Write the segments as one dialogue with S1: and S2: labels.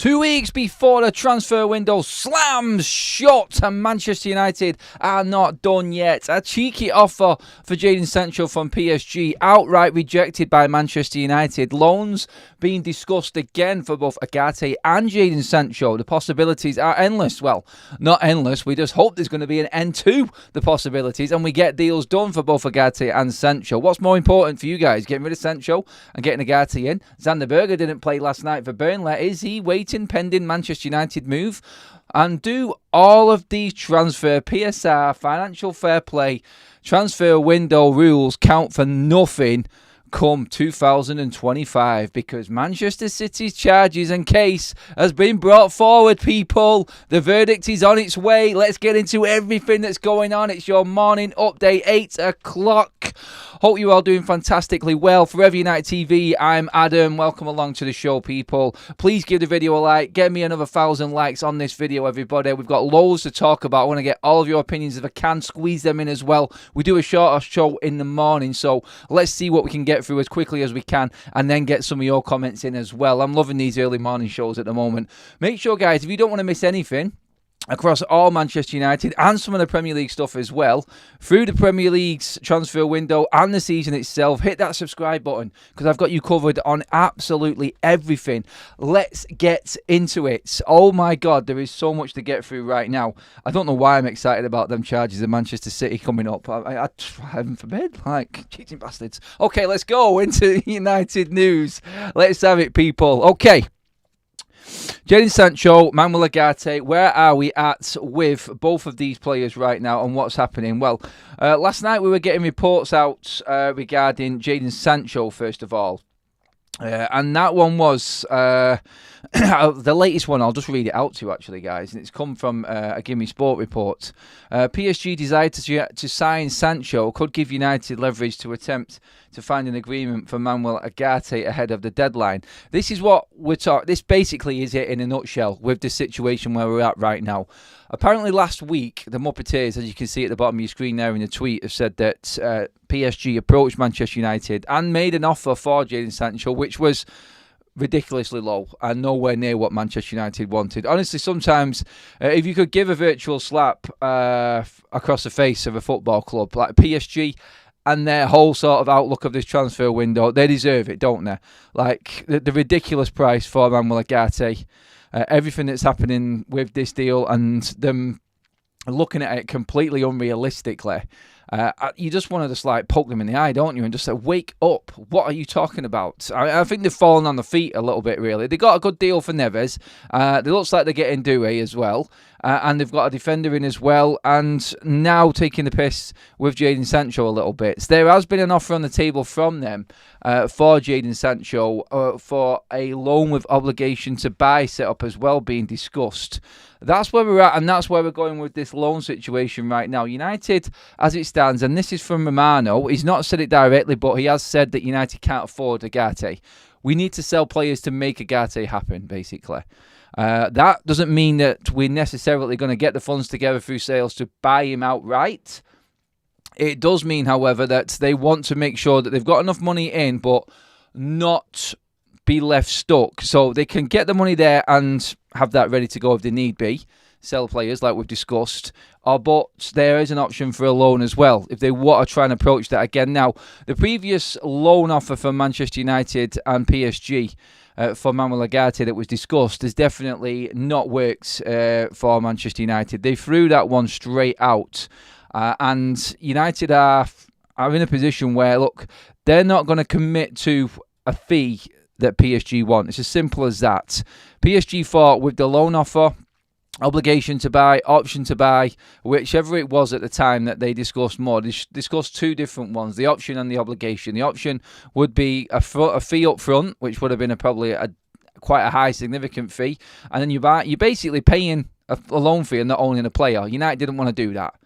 S1: 2 weeks before the transfer window slams shut, and Manchester United are not done yet. A cheeky offer for Jadon Sancho from PSG, outright rejected by Manchester United. Loans being discussed again for both Ugarte and Jadon Sancho. The possibilities are endless. Well, not endless. We just hope there's going to be an end to the possibilities and we get deals done for both Ugarte and Sancho. What's more important for you guys, getting rid of Sancho and getting Ugarte in? SANDER didn't play last night for Burnley. Is he waiting pending Manchester United move? And do all of these transfer PSR, financial fair play, transfer window rules count for nothing come 2025? Because Manchester City's charges and case has been brought forward, people. The verdict is on its way. Let's get into everything that's going on. It's your morning update, 8 o'clock. Hope you're all doing fantastically well. Forever United TV, I'm Adam. Welcome along to the show, people. Please give the video a like. Get me another 1,000 likes on this video, everybody. We've got loads to talk about. I want to get all of your opinions if I can. Squeeze them in as well. We do a shorter show in the morning, so let's see what we can get through as quickly as we can and then get some of your comments in as well. I'm loving these early morning shows at the moment. Make sure, guys, if you don't want to miss anything across all Manchester United and some of the Premier League stuff as well, through the Premier League's transfer window and the season itself, hit that subscribe button because I've got you covered on absolutely everything. Let's get into it. Oh my God, there is so much to get through right now. I don't know why I'm excited about them charges of Manchester City coming up. I heaven forbid, like cheating bastards. Okay, let's go into United news. Let's have it, people. Okay. Jadon Sancho, Manuel Ugarte, where are we at with both of these players right now and what's happening? Well, last night we were getting reports out regarding Jadon Sancho, first of all. And that one was the latest one. I'll just read it out to you, actually, guys. And it's come from a Gimme Sport report. PSG desire to sign Sancho could give United leverage to attempt to find an agreement for Manuel Ugarte ahead of the deadline. This is what we're talking. This basically is it in a nutshell with the situation where we're at right now. Apparently last week, the Muppeteers, as you can see at the bottom of your screen there in the tweet, have said that PSG approached Manchester United and made an offer for Jadon Sancho, which was ridiculously low and nowhere near what Manchester United wanted. Honestly, sometimes if you could give a virtual slap across the face of a football club like PSG and their whole sort of outlook of this transfer window, they deserve it, don't they? Like the ridiculous price for Manuel Ugarte, everything that's happening with this deal and them looking at it completely unrealistically. You just want to just like poke them in the eye, don't you? And just say, wake up. What are you talking about? I think they've fallen on the feet a little bit, really. They got a good deal for Neves. It looks like they're getting Doué as well. And they've got a defender in as well. And now taking the piss with Jadon Sancho a little bit. So there has been an offer on the table from them for Jadon Sancho for a loan with obligation to buy setup as well being discussed. That's where we're at, and that's where we're going with this loan situation right now. United, as it stands, and this is from Romano, he's not said it directly, but he has said that United can't afford Ugarte. We need to sell players to make Ugarte happen, basically. That doesn't mean that we're necessarily going to get the funds together through sales to buy him outright. It does mean, however, that they want to make sure that they've got enough money in, but not be left stuck. So they can get the money there and have that ready to go if they need be. Sell players like we've discussed. But there is an option for a loan as well if they want to try and approach that again. Now, the previous loan offer for Manchester United and PSG for Manuel Ugarte that was discussed has definitely not worked for Manchester United. They threw that one straight out. And United are in a position where, look, they're not going to commit to a fee that PSG want. It's as simple as that. PSG thought with the loan offer, obligation to buy, option to buy, whichever it was at the time that they discussed more. They discussed two different ones, the option and the obligation. The option would be a fee up front, which would have been probably quite a high, significant fee. And then you're basically paying a loan fee and not owning a player. United didn't want to do that.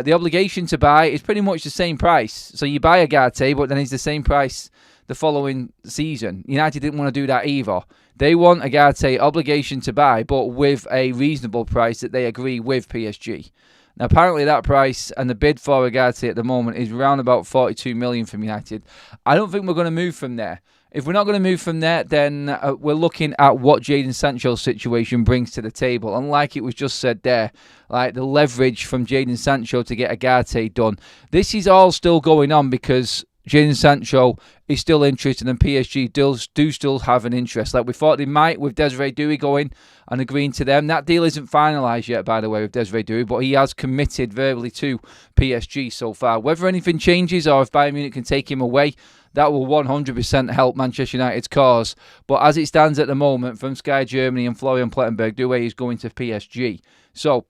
S1: The obligation to buy is pretty much the same price. So you buy Ugarte, but then it's the same price the following season. United didn't want to do that either. They want Ugarte obligation to buy, but with a reasonable price that they agree with PSG. Now, apparently that price and the bid for Ugarte at the moment is around about 42 million from United. I don't think we're going to move from there. If we're not going to move from there, then we're looking at what Jadon Sancho's situation brings to the table. And like it was just said there, like the leverage from Jadon Sancho to get Ugarte done. This is all still going on because Jadon Sancho is still interested and PSG do still have an interest. Like we thought they might with Desiree Doué going and agreeing to them. That deal isn't finalised yet, by the way, with Desiree Doué, but he has committed verbally to PSG so far. Whether anything changes or if Bayern Munich can take him away, that will 100% help Manchester United's cause. But as it stands at the moment, from Sky Germany and Florian Plettenberg, Doué is going to PSG. So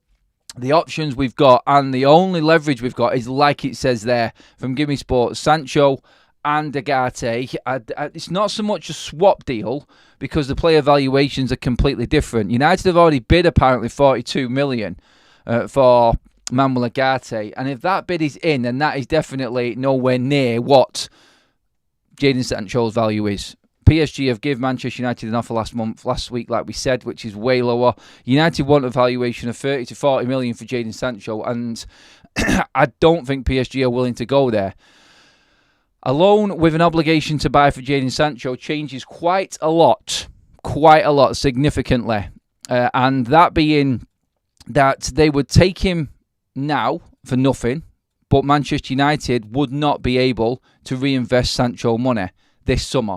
S1: the options we've got and the only leverage we've got is like it says there from Gimme Sports, Sancho and Ugarte. It's not so much a swap deal because the player valuations are completely different. United have already bid apparently 42 million for Manuel Ugarte, and if that bid is in, then that is definitely nowhere near what Jadon Sancho's value is. PSG have given Manchester United an offer last week, like we said, which is way lower. United want a valuation of 30 to 40 million for Jadon Sancho, and I don't think PSG are willing to go there. A loan with an obligation to buy for Jadon Sancho changes quite a lot, significantly. And that being that they would take him now for nothing, but Manchester United would not be able to reinvest Sancho money this summer.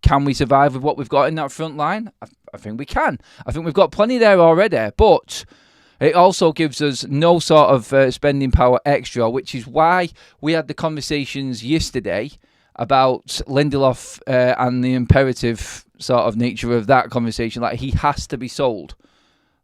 S1: Can we survive with what we've got in that front line? I think we can. I think we've got plenty there already, but it also gives us no sort of spending power extra, which is why we had the conversations yesterday about Lindelof and the imperative sort of nature of that conversation. Like, he has to be sold.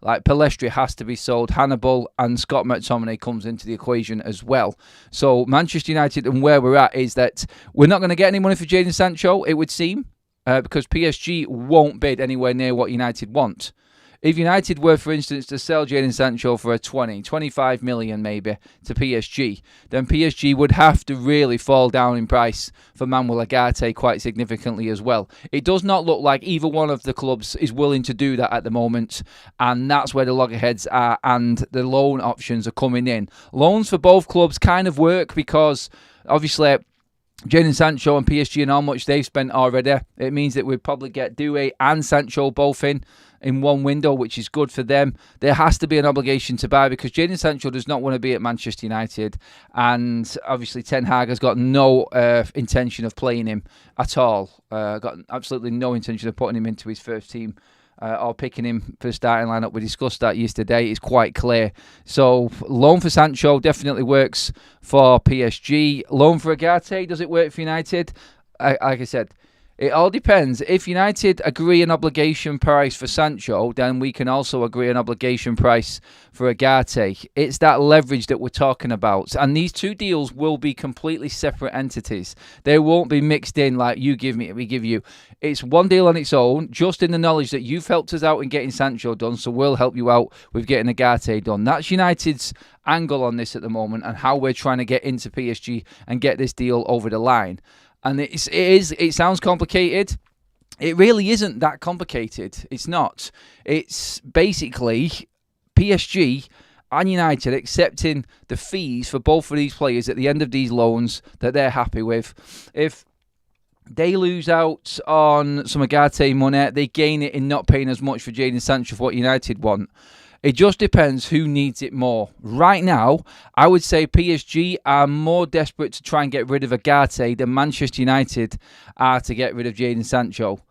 S1: Like, Pellistri has to be sold. Hannibal and Scott McTominay comes into the equation as well. So Manchester United and where we're at is that we're not going to get any money for Jadon Sancho, it would seem, because PSG won't bid anywhere near what United want. If United were, for instance, to sell Jadon Sancho for a 25 million maybe to PSG, then PSG would have to really fall down in price for Manuel Ugarte quite significantly as well. It does not look like either one of the clubs is willing to do that at the moment, and that's where the loggerheads are and the loan options are coming in. Loans for both clubs kind of work because obviously Jadon Sancho and PSG and how much they've spent already, it means that we'd probably get Doué and Sancho both in one window, which is good for them. There has to be an obligation to buy because Jadon Sancho does not want to be at Manchester United, and obviously Ten Hag has got no intention of playing him at all. Got absolutely no intention of putting him into his first team or picking him for the starting lineup. We discussed that yesterday. It's quite clear. So loan for Sancho definitely works for PSG. Loan for Ugarte, does it work for United? Like I said, it all depends. If United agree an obligation price for Sancho, then we can also agree an obligation price for Ugarte. It's that leverage that we're talking about. And these two deals will be completely separate entities. They won't be mixed in like you give me, we give you. It's one deal on its own, just in the knowledge that you've helped us out in getting Sancho done, so we'll help you out with getting Ugarte done. That's United's angle on this at the moment and how we're trying to get into PSG and get this deal over the line. And it sounds complicated. It really isn't that complicated. It's not. It's basically PSG and United accepting the fees for both of these players at the end of these loans that they're happy with. If they lose out on some Ugarte money, they gain it in not paying as much for Jadon Sancho for what United want. It just depends who needs it more. Right now, I would say PSG are more desperate to try and get rid of Ugarte than Manchester United are to get rid of Jadon Sancho.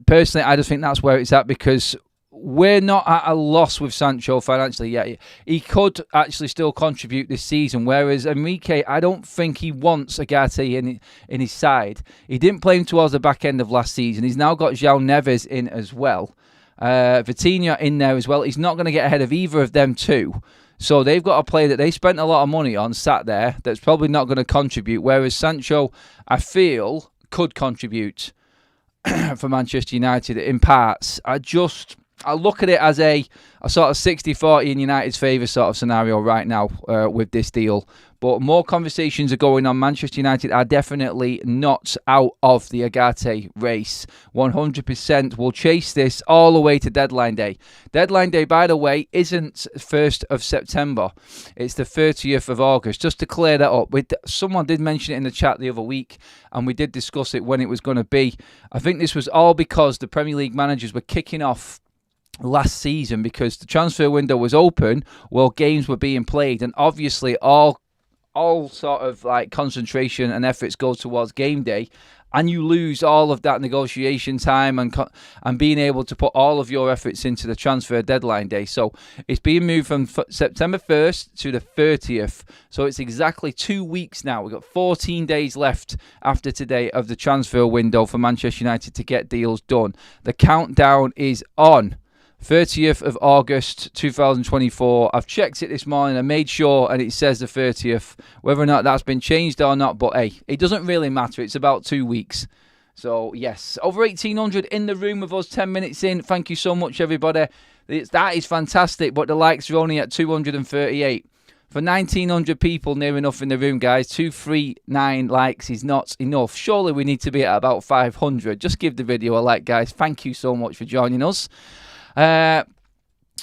S1: Personally, I just think that's where it's at because we're not at a loss with Sancho financially yet. He could actually still contribute this season, whereas Enrique, I don't think he wants Ugarte in his side. He didn't play him towards the back end of last season. He's now got João Neves in as well. Vitinha in there as well. He's not going to get ahead of either of them two. So they've got a player that they spent a lot of money on sat there that's probably not going to contribute, whereas Sancho, I feel, could contribute for Manchester United in parts. I look at it as a sort of 60-40 in United's favour sort of scenario right now with this deal. But more conversations are going on. Manchester United are definitely not out of the Ugarte race. 100% will chase this all the way to deadline day. Deadline day, by the way, isn't 1st of September. It's the 30th of August. Just to clear that up. Someone did mention it in the chat the other week, and we did discuss it when it was going to be. I think this was all because the Premier League managers were kicking off last season because the transfer window was open while games were being played, and obviously all sort of like concentration and efforts go towards game day, and you lose all of that negotiation time and being able to put all of your efforts into the transfer deadline day. So it's being moved from September 1st to the 30th. So it's exactly 2 weeks now. We've got 14 days left after today of the transfer window for Manchester United to get deals done. The countdown is on. 30th of August 2024. I've checked it this morning. I made sure, and it says the 30th. Whether or not that's been changed or not, but hey, it doesn't really matter. It's about 2 weeks. So yes, over 1,800 in the room with us 10 minutes in. Thank you so much, everybody. That is fantastic, but the likes are only at 238. For 1,900 people, near enough in the room, guys, 239 likes is not enough. Surely we need to be at about 500. Just give the video a like, guys. Thank you so much for joining us. Let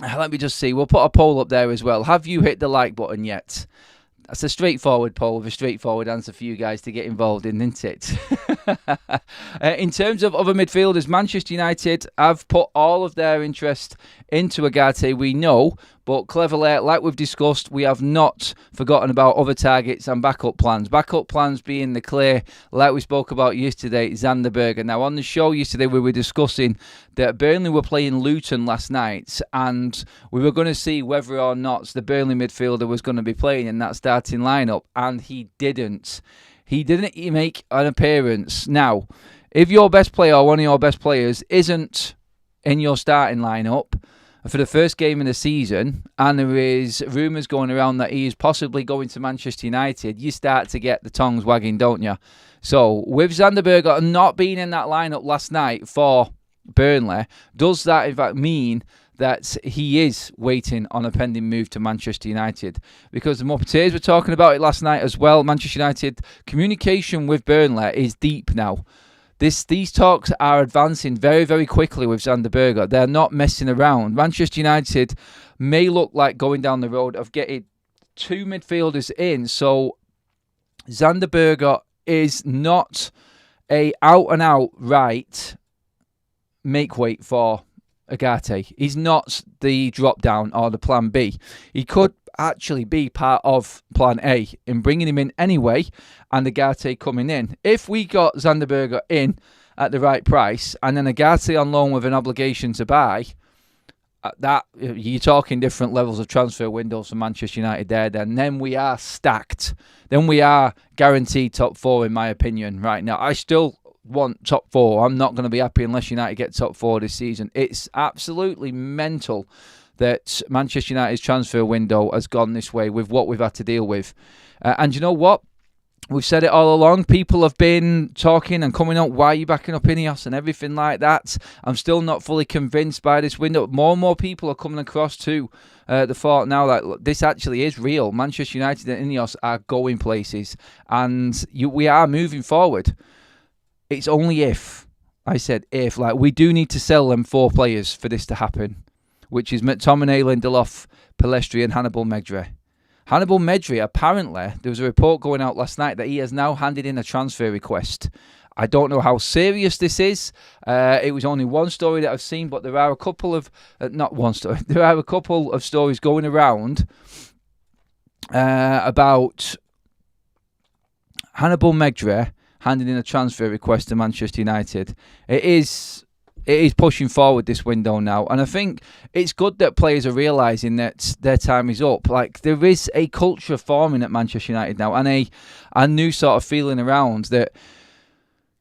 S1: me just see. We'll put a poll up there as well. Have you hit the like button yet? That's a straightforward poll with a straightforward answer for you guys to get involved in, isn't it? In terms of other midfielders, Manchester United have put all of their interest into Ugarte, we know, but cleverly, like we've discussed, we have not forgotten about other targets and backup plans. Backup plans being the clear, like we spoke about yesterday, SANDER. Now, on the show yesterday, we were discussing that Burnley were playing Luton last night, and we were going to see whether or not the Burnley midfielder was going to be playing in that starting lineup, and he didn't. He didn't make an appearance. Now, if your best player or one of your best players isn't in your starting lineup for the first game of the season, and there is rumours going around that he is possibly going to Manchester United, you start to get the tongues wagging, don't you? So, with SANDER not being in that lineup last night for Burnley, does that in fact mean that he is waiting on a pending move to Manchester United? Because the Muppeteers were talking about it last night as well. Manchester United communication with Burnley is deep now. These talks are advancing very, very quickly with SANDER. They're not messing around. Manchester United may look like going down the road of getting two midfielders in. So SANDER is not a out-and-out right make weight for Ugarte. He's not the drop-down or the plan B. He could actually be part of plan A in bringing him in anyway and Ugarte coming in. If we got SANDER in at the right price and then Ugarte on loan with an obligation to buy, that you're talking different levels of transfer windows for Manchester United there. Then we are stacked. Then we are guaranteed top four in my opinion right now. I still want top four. I'm not going to be happy unless United get top four this season. It's absolutely mental that Manchester United's transfer window has gone this way with what we've had to deal with. And you know what? We've said it all along. People have been talking and coming up, why are you backing up Ineos and everything like that. I'm still not fully convinced by this window. More and more people are coming across to the thought now that look, this actually is real. Manchester United and Ineos are going places. And we are moving forward. It's only if, I said if, like we do need to sell them 4 players for this to happen, which is McTominay, Lindelof, Pellistri and Hannibal Mejbri. Hannibal Mejbri, apparently, there was a report going out last night that he has now handed in a transfer request. I don't know how serious this is. It was only one story that I've seen, but there are a couple of, not one story, there are a couple of stories going around about Hannibal Mejbri handing in a transfer request to Manchester United. It is pushing forward this window now, and I think it's good that players are realising that their time is up. Like there is a culture forming at Manchester United now, and a new sort of feeling around that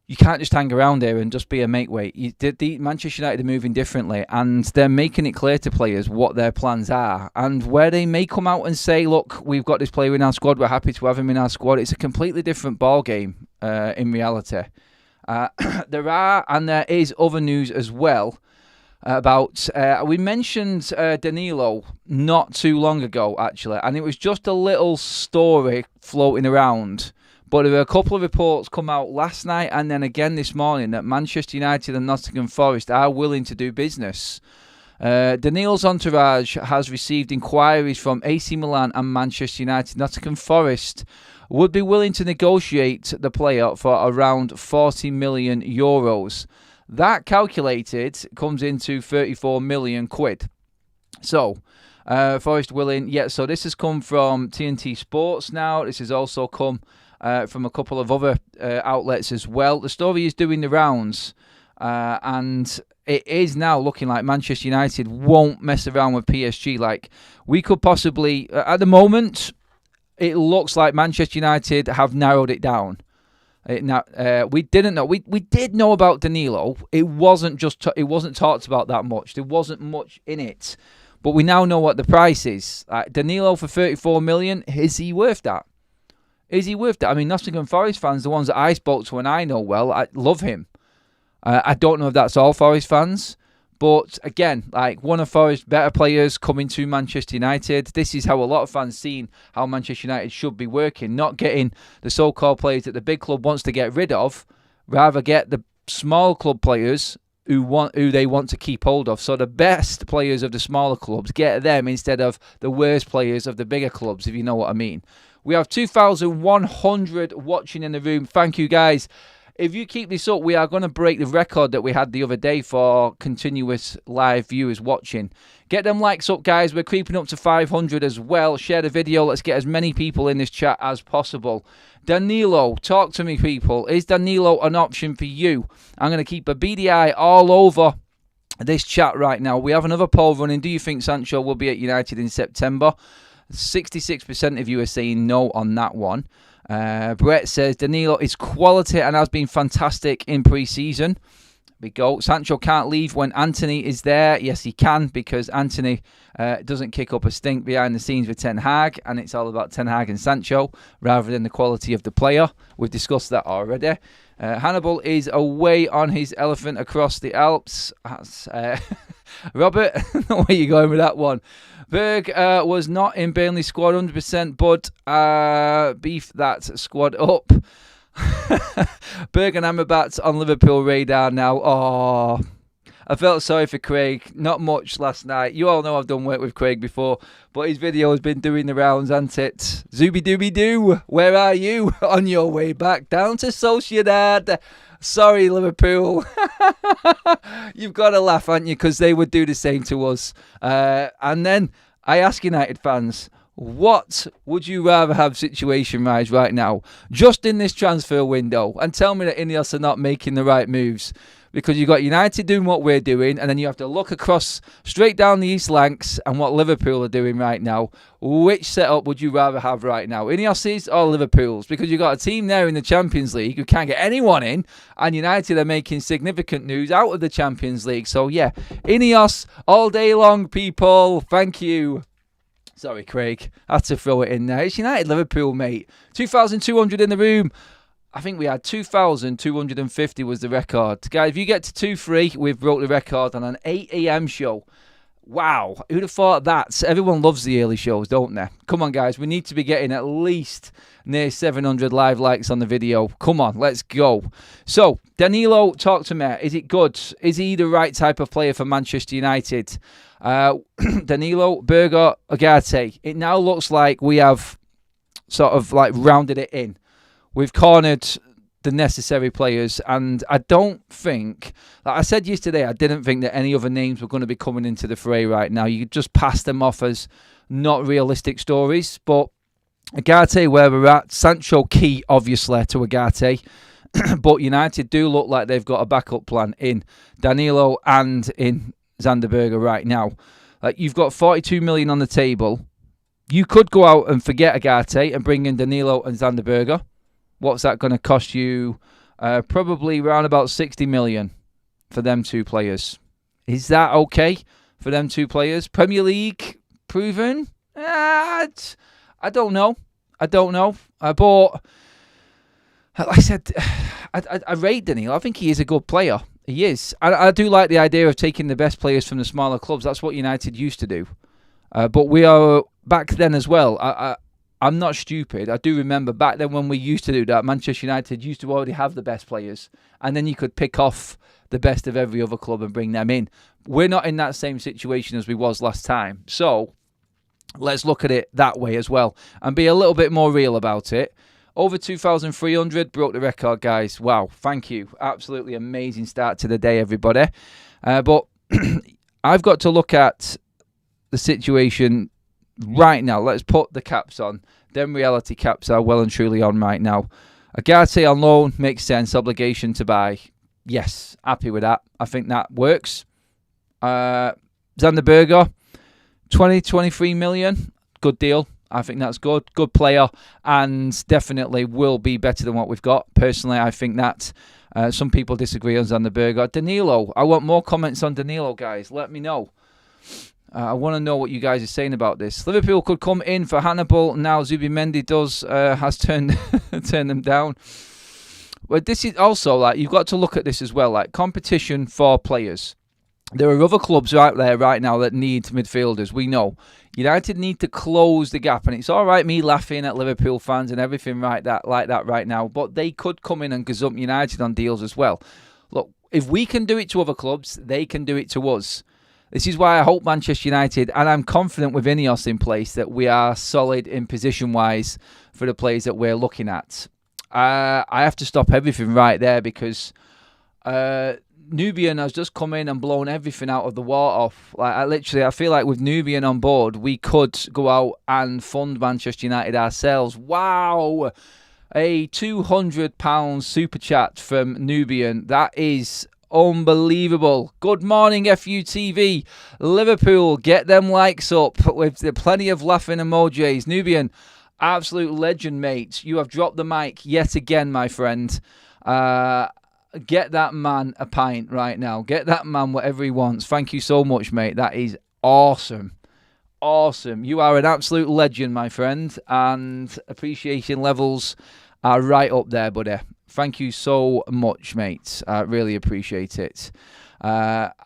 S1: you can't just hang around here and just be a make weight. Manchester United are moving differently, and they're making it clear to players what their plans are, and where they may come out and say, look, we've got this player in our squad, we're happy to have him in our squad. It's a completely different ball game in reality. There is other news as well we mentioned Danilo not too long ago, actually, and it was just a little story floating around. But there were a couple of reports come out last night and then again this morning that Manchester United and Nottingham Forest are willing to do business. Danilo's entourage has received inquiries from AC Milan and Manchester United. Nottingham Forest would be willing to negotiate the player for around 40 million euros. That calculated comes into 34 million quid. So, Forest willing. Yeah, so this has come from TNT Sports now. This has also come from a couple of other outlets as well. The story is doing the rounds. And it is now looking like Manchester United won't mess around with PSG. Like, we could possibly, at the moment, it looks like Manchester United have narrowed it down. We didn't know. We did know about Danilo. It wasn't talked about that much. There wasn't much in it. But we now know what the price is. Danilo for 34 million, is he worth that? Is he worth that? I mean, Nottingham Forest fans, the ones that I spoke to and I know well, I love him. I don't know if that's all Forest fans. But again, like, one of Forest's better players coming to Manchester United. This is how a lot of fans seen how Manchester United should be working. Not getting the so-called players that the big club wants to get rid of. Rather get the small club players who they want to keep hold of. So the best players of the smaller clubs, get them instead of the worst players of the bigger clubs, if you know what I mean. We have 2,100 watching in the room. Thank you, guys. If you keep this up, we are going to break the record that we had the other day for continuous live viewers watching. Get them likes up, guys. We're creeping up to 500 as well. Share the video. Let's get as many people in this chat as possible. Danilo, talk to me, people. Is Danilo an option for you? I'm going to keep a beady eye all over this chat right now. We have another poll running. Do you think Sancho will be at United in September? 66% of you are saying no on that one. Brett says Danilo is quality and has been fantastic in pre-season. We go. Sancho can't leave when Anthony is there. Yes, he can, because Anthony doesn't kick up a stink behind the scenes with Ten Hag, and it's all about Ten Hag and Sancho rather than the quality of the player. We've discussed that already. Hannibal is away on his elephant across the Alps. Robert, where are you going with that one? Berg was not in Burnley squad 100%, but beef that squad up. Berg and Amrabat on Liverpool radar now. Oh, I felt sorry for Craig. Not much last night. You all know I've done work with Craig before, but his video has been doing the rounds, hasn't it? Zooby dooby doo, where are you? On your way back down to Sociedad. Sorry, Liverpool. You've got to laugh, haven't you? Because they would do the same to us. And then I ask United fans, what would you rather have situation-wise right now? Just in this transfer window. And tell me that Ineos are not making the right moves. Because you've got United doing what we're doing, and then you have to look across straight down the East Lancs and what Liverpool are doing right now. Which setup would you rather have right now? Ineos's or Liverpool's? Because you've got a team there in the Champions League who can't get anyone in, and United are making significant news out of the Champions League. So yeah, Ineos all day long, people. Thank you. Sorry, Craig. I had to throw it in there. It's United Liverpool, mate. 2,200 in the room. I think we had 2,250 was the record. Guys, if you get to 2-3, we've broke the record on an 8 a.m. show. Wow, who'd have thought that? Everyone loves the early shows, don't they? Come on, guys, we need to be getting at least near 700 live likes on the video. Come on, let's go. So, Danilo, talk to me. Is it good? Is he the right type of player for Manchester United? Danilo, Berger, Ugarte. It now looks like we have sort of like rounded it in. We've cornered the necessary players, and I don't think, like I said yesterday, I didn't think that any other names were going to be coming into the fray right now. You could just pass them off as not realistic stories, but Ugarte, where we're at, Sancho key, obviously, to Ugarte, but United do look like they've got a backup plan in Danilo and in Zanderberger right now. Like, you've got 42 million on the table. You could go out and forget Ugarte and bring in Danilo and Zanderberger. What's that going to cost you? Probably around about 60 million for them two players. Is that okay for them two players? Premier League proven? I don't know. But like I said, I rate Danilo. I think he is a good player. He is. I do like the idea of taking the best players from the smaller clubs. That's what United used to do. But we are back then as well. I'm not stupid. I do remember back then when we used to do that, Manchester United used to already have the best players. And then you could pick off the best of every other club and bring them in. We're not in that same situation as we was last time. So let's look at it that way as well and be a little bit more real about it. Over 2,300, broke the record, guys. Wow, thank you. Absolutely amazing start to the day, everybody. But I've got to look at the situation right now. Let's put the caps on. Them reality caps are well and truly on right now. Ugarte on loan makes sense. Obligation to buy. Yes, happy with that. I think that works. SANDER, 23 million. Good deal. I think that's good. Good player, and definitely will be better than what we've got. Personally, I think that. Some people disagree on SANDER. Danilo. I want more comments on Danilo, guys. Let me know. I want to know what you guys are saying about this. Liverpool could come in for Hannibal. Now Zubimendi has turned them down. But this is also, like, you've got to look at this as well, like competition for players. There are other clubs out there right now that need midfielders. We know. United need to close the gap, and it's all right me laughing at Liverpool fans and everything like that right now, but they could come in and gazump United on deals as well. Look, if we can do it to other clubs, they can do it to us. This is why I hope Manchester United, and I'm confident with Ineos in place, that we are solid in position-wise for the players that we're looking at. I have to stop everything right there because Nubian has just come in and blown everything out of the water. I feel like with Nubian on board, we could go out and fund Manchester United ourselves. Wow! A £200 super chat from Nubian. That is unbelievable. Good morning, FUTV. Liverpool, get them likes up with plenty of laughing emojis. Nubian, absolute legend, mate. You have dropped the mic yet again, my friend. Get that man a pint right now. Get that man whatever he wants. Thank you so much, mate. That is awesome. Awesome. You are an absolute legend, my friend. And appreciation levels are right up there, buddy. Thank you so much, mate. I really appreciate it. I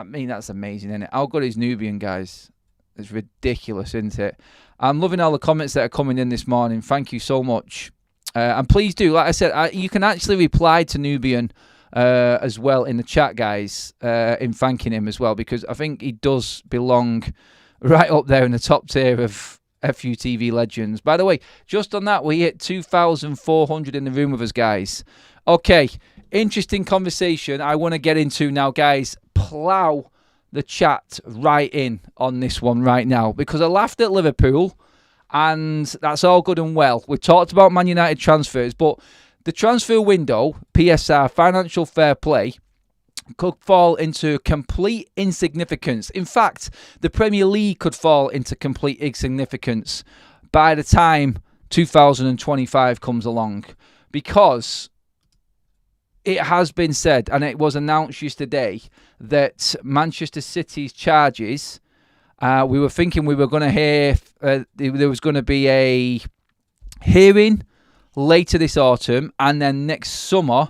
S1: mean, that's amazing, isn't it? How good is Nubian, guys? It's ridiculous, isn't it? I'm loving all the comments that are coming in this morning. Thank you so much. And please do, like I said, you can actually reply to Nubian as well in the chat, guys, in thanking him as well, because I think he does belong right up there in the top tier of FUTV legends. By the way, just on that, we hit 2,400 in the room with us, guys. Okay, interesting conversation I want to get into now, guys. Plow the chat right in on this one right now, because I laughed at Liverpool. And that's all good and well. We've talked about Man United transfers, but the transfer window, PSR, financial fair play, could fall into complete insignificance. In fact, the Premier League could fall into complete insignificance by the time 2025 comes along. Because it has been said, and it was announced yesterday, that Manchester City's charges... we were thinking we were going to hear, there was going to be a hearing later this autumn, and then next summer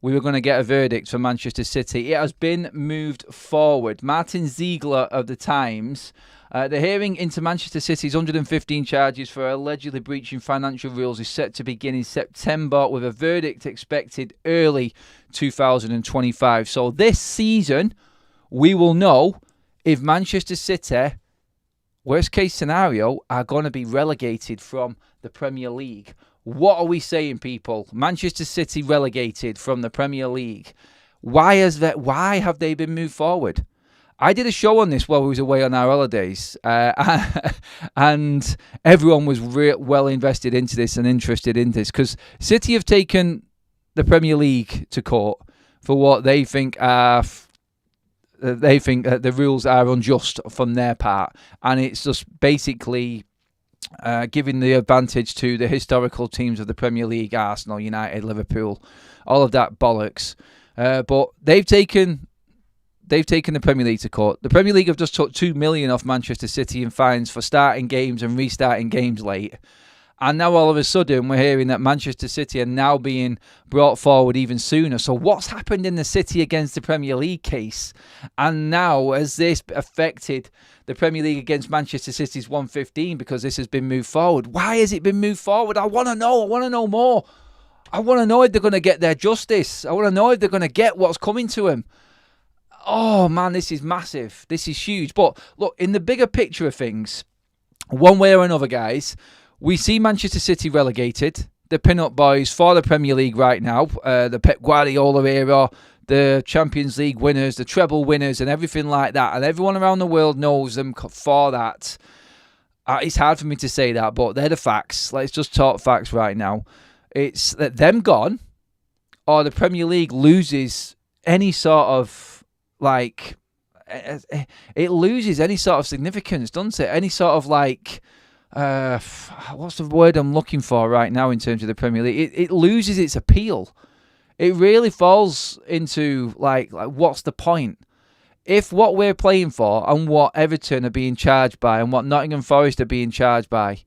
S1: we were going to get a verdict for Manchester City. It has been moved forward. Martin Ziegler of the Times, the hearing into Manchester City's 115 charges for allegedly breaching financial rules is set to begin in September, with a verdict expected early 2025. So this season, we will know if Manchester City, worst case scenario, are going to be relegated from the Premier League. What are we saying, people? Manchester City relegated from the Premier League. Why have they been moved forward? I did a show on this while we was away on our holidays, and everyone was well invested into this and interested in this, because City have taken the Premier League to court for what they think are... They think that the rules are unjust from their part, and it's just basically giving the advantage to the historical teams of the Premier League, Arsenal, United, Liverpool, all of that bollocks. But they've taken the Premier League to court. The Premier League have just took $2 million off Manchester City in fines for starting games and restarting games late. And now all of a sudden we're hearing that Manchester City are now being brought forward even sooner. So what's happened in the City against the Premier League case? And now has this affected the Premier League against Manchester City's 115 because this has been moved forward? Why has it been moved forward? I want to know. I want to know more. I want to know if they're going to get their justice. I want to know if they're going to get what's coming to them. Oh, man, this is massive. This is huge. But look, in the bigger picture of things, one way or another, guys, we see Manchester City relegated, the pin-up boys for the Premier League right now, the Pep Guardiola era, the Champions League winners, the treble winners and everything like that. And everyone around the world knows them for that. It's hard for me to say that, but they're the facts. Let's just talk facts right now. It's that them gone or the Premier League loses any sort of, like, it loses any sort of significance, doesn't it? Any sort of, like... what's the word I'm looking for right now in terms of the Premier League? It loses its appeal. It really falls into like what's the point? If what we're playing for and what Everton are being charged by and what Nottingham Forest are being charged by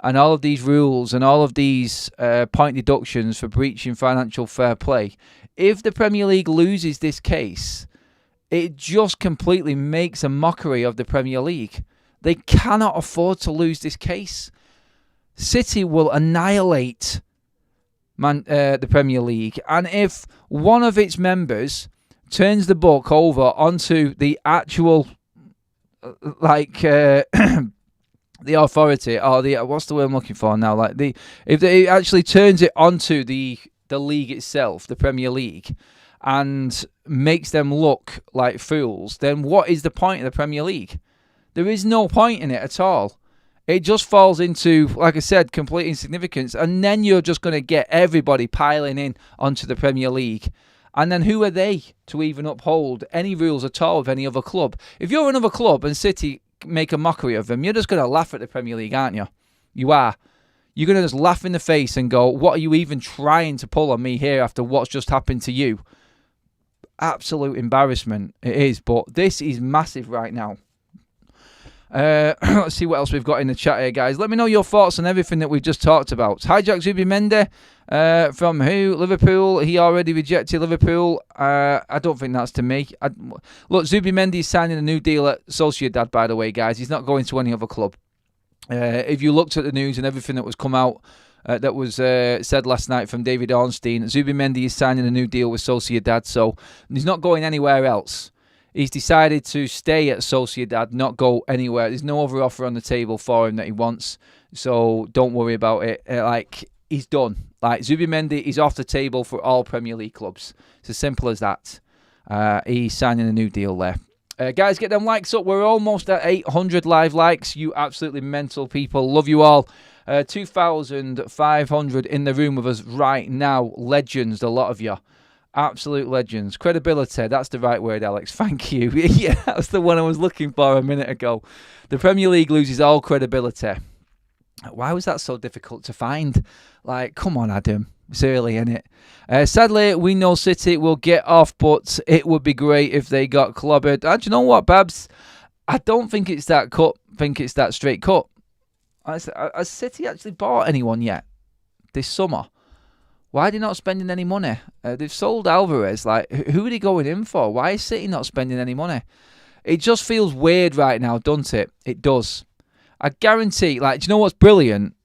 S1: and all of these rules and all of these point deductions for breaching financial fair play, if the Premier League loses this case, it just completely makes a mockery of the Premier League. They cannot afford to lose this case. City will annihilate the Premier League. And if one of its members turns the book over onto the actual, the authority, or the, what's the word I'm looking for now? If it actually turns it onto the league itself, the Premier League, and makes them look like fools, then what is the point of the Premier League? There is no point in it at all. It just falls into, like I said, complete insignificance. And then you're just going to get everybody piling in onto the Premier League. And then who are they to even uphold any rules at all of any other club? If you're another club and City make a mockery of them, you're just going to laugh at the Premier League, aren't you? You are. You're going to just laugh in the face and go, what are you even trying to pull on me here after what's just happened to you? Absolute embarrassment. It is. But this is massive right now. Let's see what else we've got in the chat here, guys. Let me know your thoughts on everything that we've just talked about. Hijack Zubimendi, from who? Liverpool. He already rejected Liverpool. I don't think that's to me. Look, Zubimendi is signing a new deal at Sociedad, by the way, guys. He's not going to any other club. If you looked at the news and everything that was come out, that was said last night from David Ornstein, Zubimendi is signing a new deal with Sociedad, so he's not going anywhere else. He's decided to stay at Sociedad, not go anywhere. There's no other offer on the table for him that he wants, so don't worry about it. He's done. Zubimendi is off the table for all Premier League clubs. It's as simple as that. He's signing a new deal there. Guys, get them likes up. We're almost at 800 live likes. You absolutely mental people. Love you all. 2,500 in the room with us right now. Legends, a lot of you. Absolute legends. Credibility, that's the right word, Alex. Thank you. Yeah, that's the one I was looking for a minute ago. The Premier League loses all credibility. Why was that so difficult to find? Come on, Adam. It's early, isn't it? Sadly, we know City will get off, but it would be great if they got clobbered. Do you know what, Babs? I don't think it's that cut. I think it's that straight cut. Has City actually bought anyone yet this summer? Why are they not spending any money? They've sold Alvarez. Who are they going in for? Why is City not spending any money? It just feels weird right now, doesn't it? It does. I guarantee, do you know what's brilliant?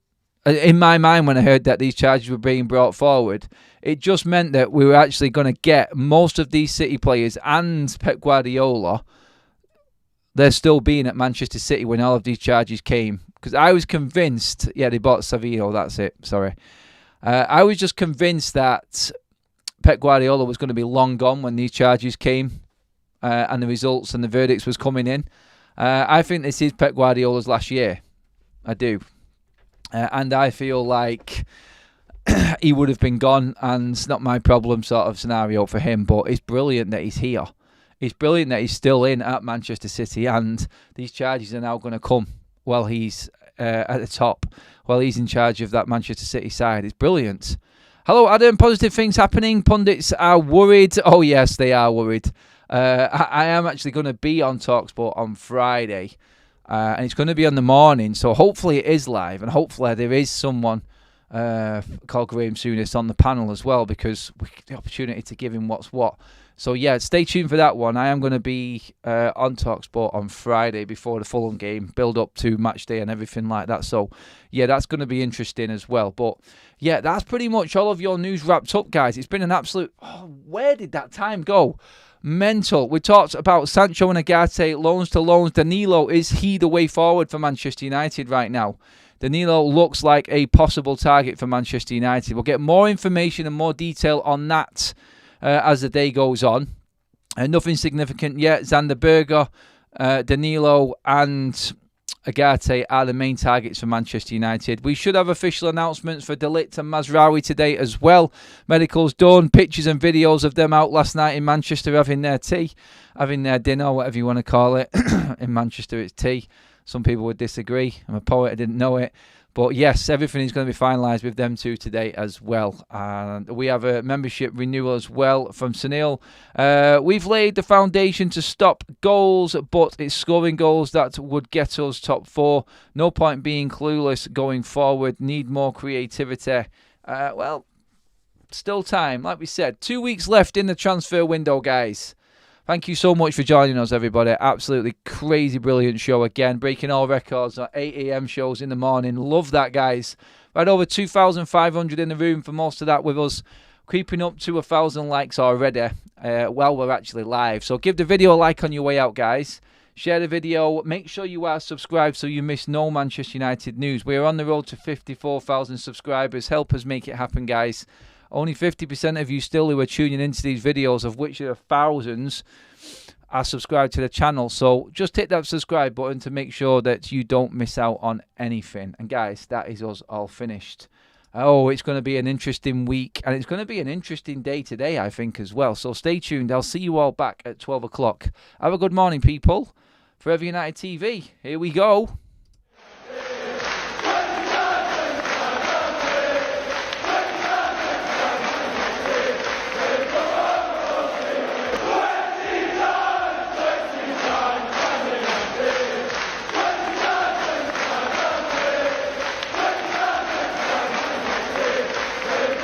S1: In my mind, when I heard that these charges were being brought forward, it just meant that we were actually going to get most of these City players and Pep Guardiola. They're still being at Manchester City when all of these charges came. Because I was convinced, they bought Savino, that's it, sorry. I was just convinced that Pep Guardiola was going to be long gone when these charges came and the results and the verdicts was coming in. I think this is Pep Guardiola's last year. I do. And I feel like he would have been gone and it's not my problem sort of scenario for him, but it's brilliant that he's here. It's brilliant that he's still in at Manchester City and these charges are now going to come while he's at the top, while he's in charge of that Manchester City side. It's brilliant. Hello, Adam. Positive things happening. Pundits are worried. Oh, yes, they are worried. I am actually going to be on TalkSport on Friday. and it's going to be on the morning, so hopefully it is live, and hopefully there is someone called Graham Souness on the panel as well, because we get the opportunity to give him what's what. So yeah, stay tuned for that one. I am going to be on TalkSport on Friday before the Fulham game, build up to match day and everything like that. So yeah, that's going to be interesting as well. But yeah, that's pretty much all of your news wrapped up, guys. It's been an absolute... Oh, where did that time go? Mental. We talked about Sancho and Ugarte, loans to loans. Danilo, is he the way forward for Manchester United right now? Danilo looks like a possible target for Manchester United. We'll get more information and more detail on that as the day goes on. Nothing significant yet. Xander Berger, Danilo and Ugarte are the main targets for Manchester United. We should have official announcements for De Ligt and Mazraoui today as well. Medicals done. Pictures and videos of them out last night in Manchester having their tea, having their dinner, whatever you want to call it. In Manchester it's tea. Some people would disagree. I'm a poet, I didn't know it. But yes, everything is going to be finalised with them two today as well. And we have a membership renewal as well from Sunil. We've laid the foundation to stop goals, but it's scoring goals that would get us top 4. No point being clueless going forward. Need more creativity. Well, still time. Like we said, 2 weeks left in the transfer window, guys. Thank you so much for joining us, everybody. Absolutely crazy, brilliant show again. Breaking all records on 8 a.m. shows in the morning. Love that, guys. Right over 2,500 in the room for most of that with us. Creeping up to 1,000 likes already while we're actually live. So give the video a like on your way out, guys. Share the video. Make sure you are subscribed so you miss no Manchester United news. We're on the road to 54,000 subscribers. Help us make it happen, guys. Only 50% of you still who are tuning into these videos, of which there are thousands, are subscribed to the channel. So just hit that subscribe button to make sure that you don't miss out on anything. And guys, that is us all finished. Oh, it's going to be an interesting week, and it's going to be an interesting day today, I think, as well. So stay tuned. I'll see you all back at 12 o'clock. Have a good morning, people. Forever United TV. Here we go.